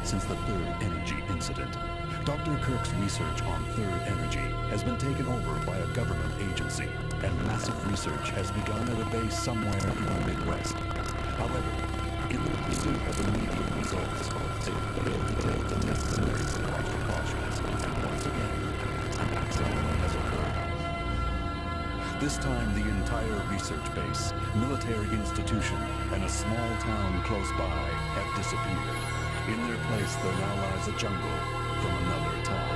since the third energy incident. Dr. Kirk's research on third energy has been taken over by a government agency, and massive research has begun at a base somewhere in the Midwest. However, in the pursuit of immediate results, they failed to take the necessary precautions, and once again, an accident has occurred. This time, the entire research base, military institution, and a small town close by have disappeared. In their place, there now lies a jungle from another time.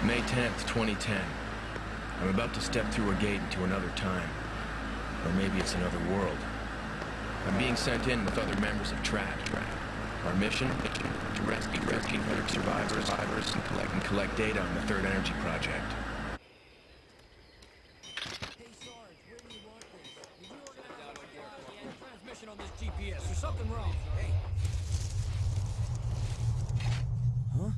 May 10th, 2010. I'm about to step through a gate into another time. Or maybe it's another world. I'm being sent in with other members of TRAD. Our mission? To rescue 100 survivors and collect data on the Third Energy Project. Hey Sarge, where do you want this? Did you organize the transmission on this GPS? There's something wrong. Hey. Huh?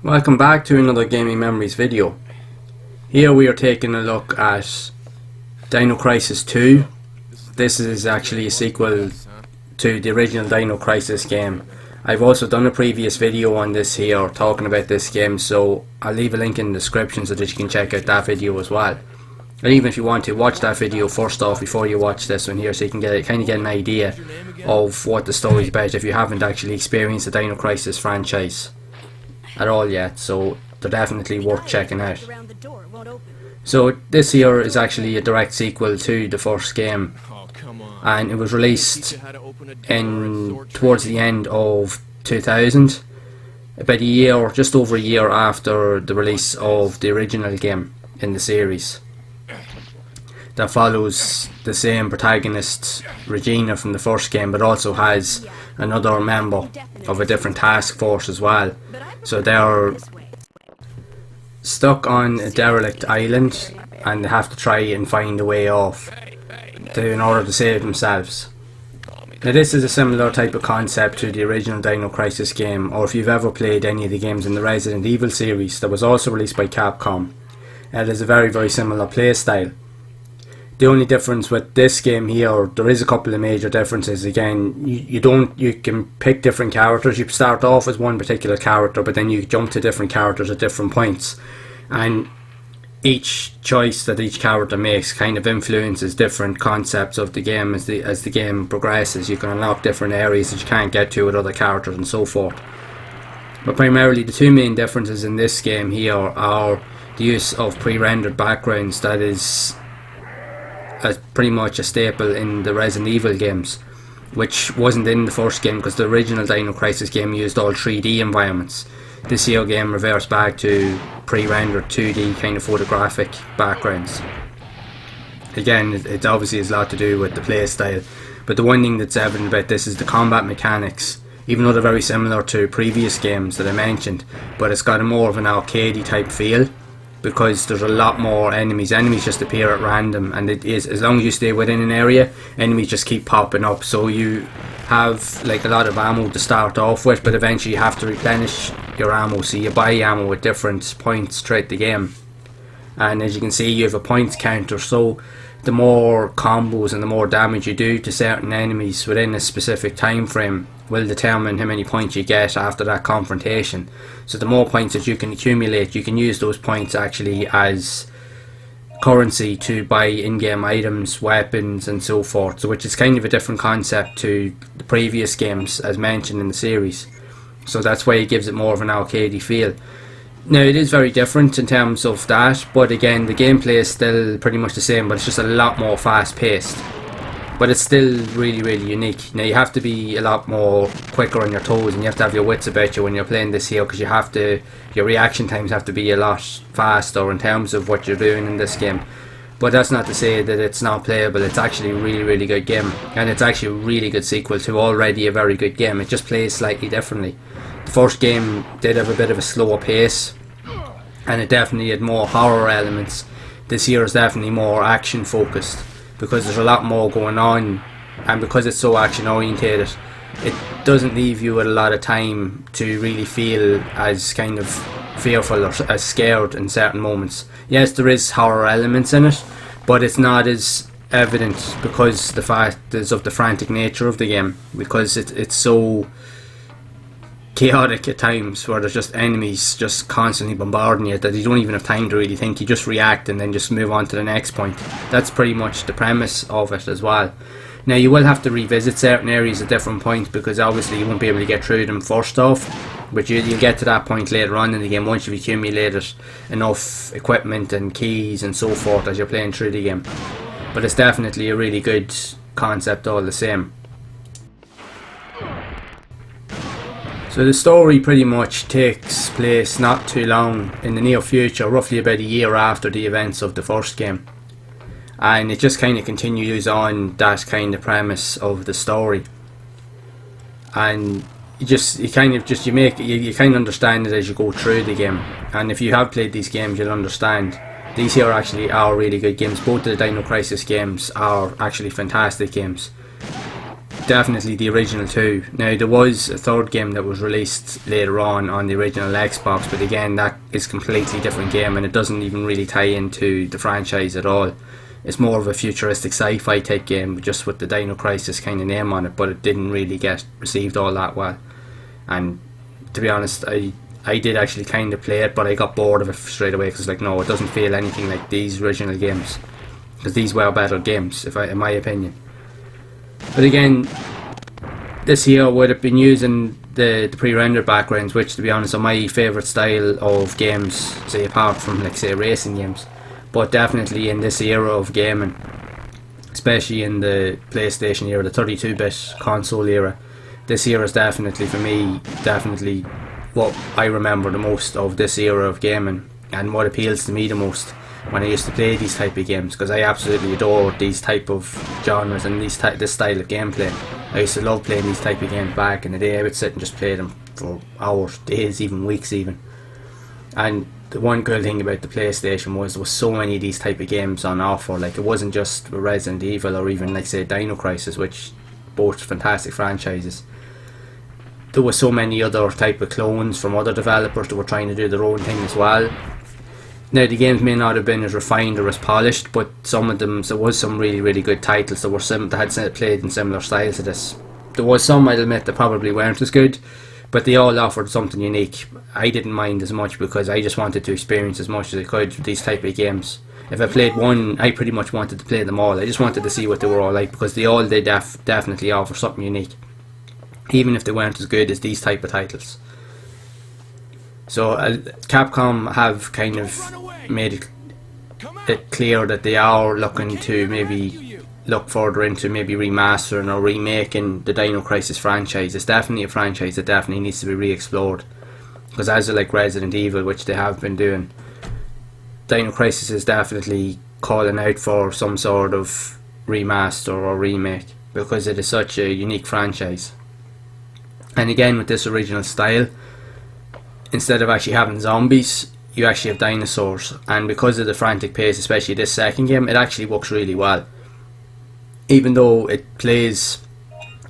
Welcome back to another Gaming Memories video. Here we are taking a look at Dino Crisis 2. This is actually a sequel to the original Dino Crisis game. I've also done a previous video on this here talking about this game, so I'll leave a link in the description so that you can check out that video as well. And even if you want to watch that video first off before you watch this one here, so you can get an idea of what the story is about if you haven't actually experienced the Dino Crisis franchise at all yet, so they're definitely worth checking out. So this here is actually a direct sequel to the first game, and it was released towards the end of 2000, about a year, just over a year after the release of the original game in the series. That follows the same protagonist, Regina, from the first game, but also has another member of a different task force as well. So they're stuck on a derelict island and they have to try and find a way off in order to save themselves. Now this is a similar type of concept to the original Dino Crisis game, or if you've ever played any of the games in the Resident Evil series that was also released by Capcom. It is a very similar play style. The only difference with this game here, there is a couple of major differences. Again, you can pick different characters. You start off as one particular character, but then you jump to different characters at different points, and each choice that each character makes kind of influences different concepts of the game. As the game progresses, you can unlock different areas that you can't get to with other characters and so forth. But primarily the two main differences in this game here are the use of pre-rendered backgrounds that is pretty much a staple in the Resident Evil games, which wasn't in the first game because the original Dino Crisis game used all 3D environments. This here game reverts back to pre-rendered 2D kind of photographic backgrounds. Again, it obviously has a lot to do with the play style, but the one thing that's evident about this is the combat mechanics. Even though they're very similar to previous games that I mentioned, but it's got a more of an arcadey type feel, because there's a lot more enemies. Enemies just appear at random, and it is, as long as you stay within an area, enemies just keep popping up. So you have like a lot of ammo to start off with, but eventually you have to replenish your ammo, so you buy ammo at different points throughout the game. And as you can see, you have a points counter, so the more combos and the more damage you do to certain enemies within a specific time frame will determine how many points you get after that confrontation. So the more points that you can accumulate, you can use those points actually as currency to buy in-game items, weapons and so forth, so which is kind of a different concept to the previous games as mentioned in the series. So that's why it gives it more of an arcadey feel. Now it is very different in terms of that, but again the gameplay is still pretty much the same, but it's just a lot more fast paced. But it's still really unique. Now you have to be a lot more quicker on your toes, and you have to have your wits about you when you're playing this here, because your reaction times have to be a lot faster in terms of what you're doing in this game. But that's not to say that it's not playable. It's actually a really good game, and it's actually a really good sequel to already a very good game. It just plays slightly differently. The first game did have a bit of a slower pace, and it definitely had more horror elements. This here is definitely more action focused, because there's a lot more going on, and because it's so action orientated, it doesn't leave you with a lot of time to really feel as kind of fearful or as scared in certain moments. Yes, there is horror elements in it, but it's not as evident because the fact is of the frantic nature of the game, because it's so chaotic at times, where there's just enemies just constantly bombarding you that you don't even have time to really think. You just react and then just move on to the next point. That's pretty much the premise of it as well. Now you will have to revisit certain areas at different points, because obviously you won't be able to get through them first off, but you'll get to that point later on in the game once you've accumulated enough equipment and keys and so forth as you're playing through the game. But it's definitely a really good concept all the same. So the story pretty much takes place not too long in the near future, roughly about a year after the events of the first game, and it just kind of continues on that kind of premise of the story, and you kind of understand it as you go through the game. And if you have played these games, you'll understand these here actually are really good games. Both of the Dino Crisis games are actually fantastic games. Definitely the original two. Now there was a third game that was released later on the original Xbox, but again that is a completely different game, and it doesn't even really tie into the franchise at all. It's more of a futuristic sci-fi type game, just with the Dino Crisis kind of name on it, but it didn't really get received all that well. And to be honest, I did actually kind of play it, but I got bored of it straight away, because like, no, it doesn't feel anything like these original games, because these were better games in my opinion. But again, this here would have been using the pre-rendered backgrounds, which to be honest are my favourite style of games, say apart from like say racing games. But definitely in this era of gaming, especially in the PlayStation era, the 32-bit console era, this era is definitely for me, definitely what I remember the most of this era of gaming, and what appeals to me the most when I used to play these type of games, because I absolutely adore these type of genres and this style of gameplay. I used to love playing these type of games back in the day. I would sit and just play them for hours, days, even weeks even. And the one cool thing about the PlayStation was there was so many of these type of games on offer. Like, it wasn't just Resident Evil or even like say Dino Crisis, which both fantastic franchises. There were so many other type of clones from other developers that were trying to do their own thing as well. Now the games may not have been as refined or as polished, but some of them, there was some really good titles that were that had played in similar styles to this. There was some, I'll admit, that probably weren't as good, but they all offered something unique. I didn't mind as much because I just wanted to experience as much as I could with these type of games. If I played one, I pretty much wanted to play them all. I just wanted to see what they were all like, because they all did definitely offer something unique, even if they weren't as good as these type of titles. So Capcom have kind of made it clear that they are looking to maybe look further into maybe remastering or remaking the Dino Crisis franchise. It's definitely a franchise that definitely needs to be re-explored, because as like Resident Evil, which they have been doing, Dino Crisis is definitely calling out for some sort of remaster or remake, because it is such a unique franchise. And again, with this original style, instead of actually having zombies, you actually have dinosaurs, and because of the frantic pace, especially this second game, it actually works really well. Even though it plays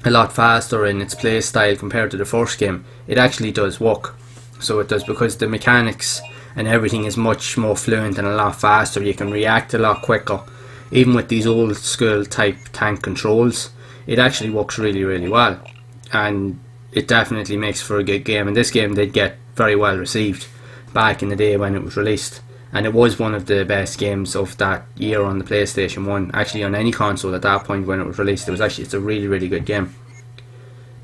a lot faster in its play style compared to the first game, it actually does work. So it does, because the mechanics and everything is much more fluent and a lot faster. You can react a lot quicker. Even with these old school type tank controls, it actually works really, really well, and it definitely makes for a good game. And this game did get very well received back in the day when it was released, and it was one of the best games of that year on the PlayStation 1, actually on any console at that point when it was released. It's a really, really good game.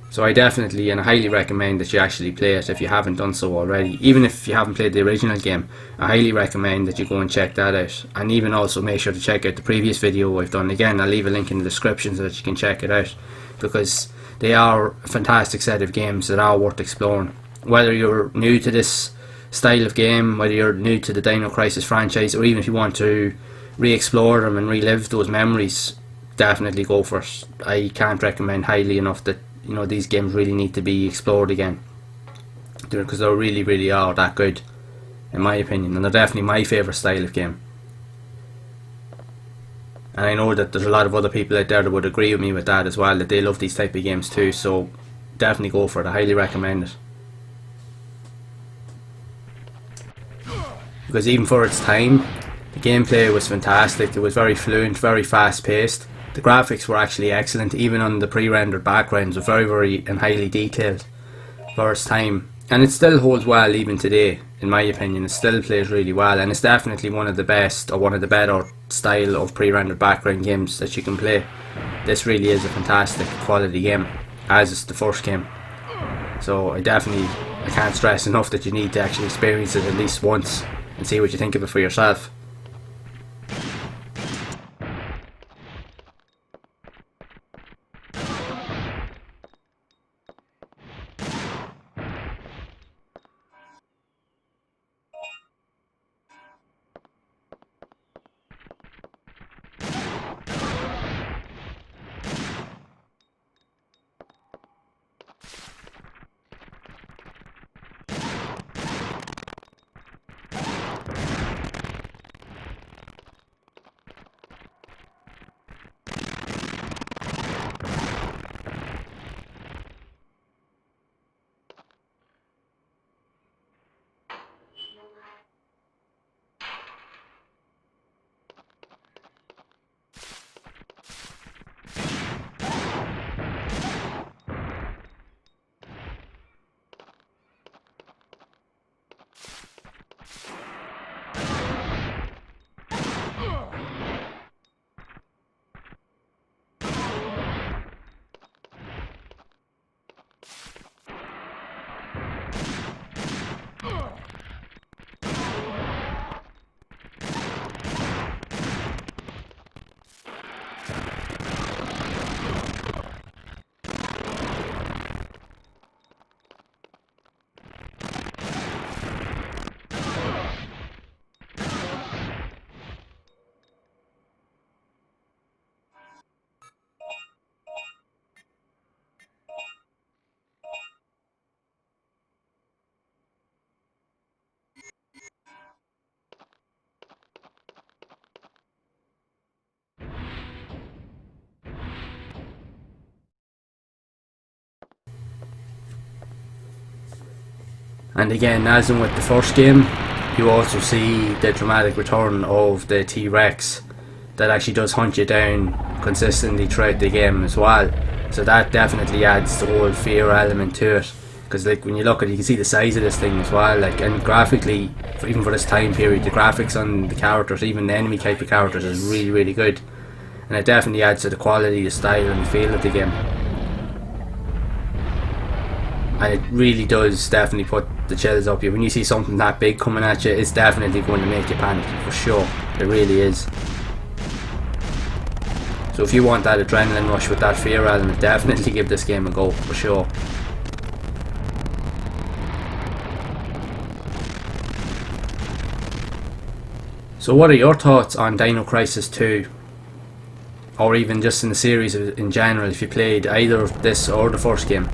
So I definitely and highly recommend that you actually play it if you haven't done so already. Even if you haven't played the original game, I highly recommend that you go and check that out. And even also make sure to check out the previous video I've done. Again, I'll leave a link in the description so that you can check it out, because they are a fantastic set of games that are worth exploring. Whether you're new to this style of game, whether you're new to the Dino Crisis franchise, or even if you want to re-explore them and relive those memories, definitely go for it. I can't recommend highly enough that these games really need to be explored again, because they really, really are that good, in my opinion, and they're definitely my favourite style of game. And I know that there's a lot of other people out there that would agree with me with that as well, that they love these type of games too, so definitely go for it. I highly recommend it, because even for its time, the gameplay was fantastic. It was very fluent, very fast paced. The graphics were actually excellent, even on the pre-rendered backgrounds, were very, very and highly detailed for its time. And it still holds well even today, in my opinion. It still plays really well, and it's definitely one of the best, or one of the better style of pre-rendered background games that you can play. This really is a fantastic quality game, as is the first game. So I can't stress enough that you need to actually experience it at least once and see what you think of it for yourself. And again, as in with the first game, you also see the dramatic return of the T-Rex that actually does hunt you down consistently throughout the game as well. So that definitely adds the whole fear element to it, because like when you look at it, you can see the size of this thing as well, like, and graphically, even for this time period, the graphics on the characters, even the enemy type of characters, is really, really good, and it definitely adds to the quality, the style and the feel of the game. and it really does definitely put the chills up you. When you see something that big coming at you, it's definitely going to make you panic, for sure. It really is. So if you want that adrenaline rush with that fear element, definitely give this game a go, for sure. So what are your thoughts on Dino Crisis 2? Or even just in the series in general, if you played either of this or the first game?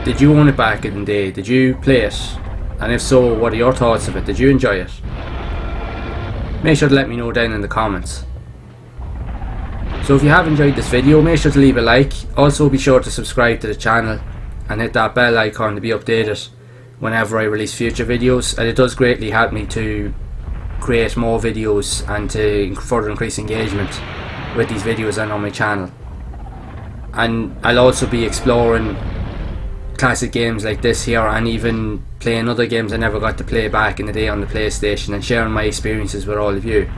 Did you own it back in the day? Did you play it? And if so, what are your thoughts of it? Did you enjoy it? Make sure to let me know down in the comments. So if you have enjoyed this video, make sure to leave a like. Also be sure to subscribe to the channel and hit that bell icon to be updated whenever I release future videos, and it does greatly help me to create more videos and to further increase engagement with these videos and on my channel. And I'll also be exploring classic games like this here, and even playing other games I never got to play back in the day on the PlayStation, and sharing my experiences with all of you.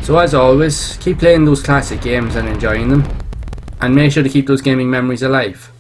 So as always, keep playing those classic games and enjoying them, and make sure to keep those gaming memories alive.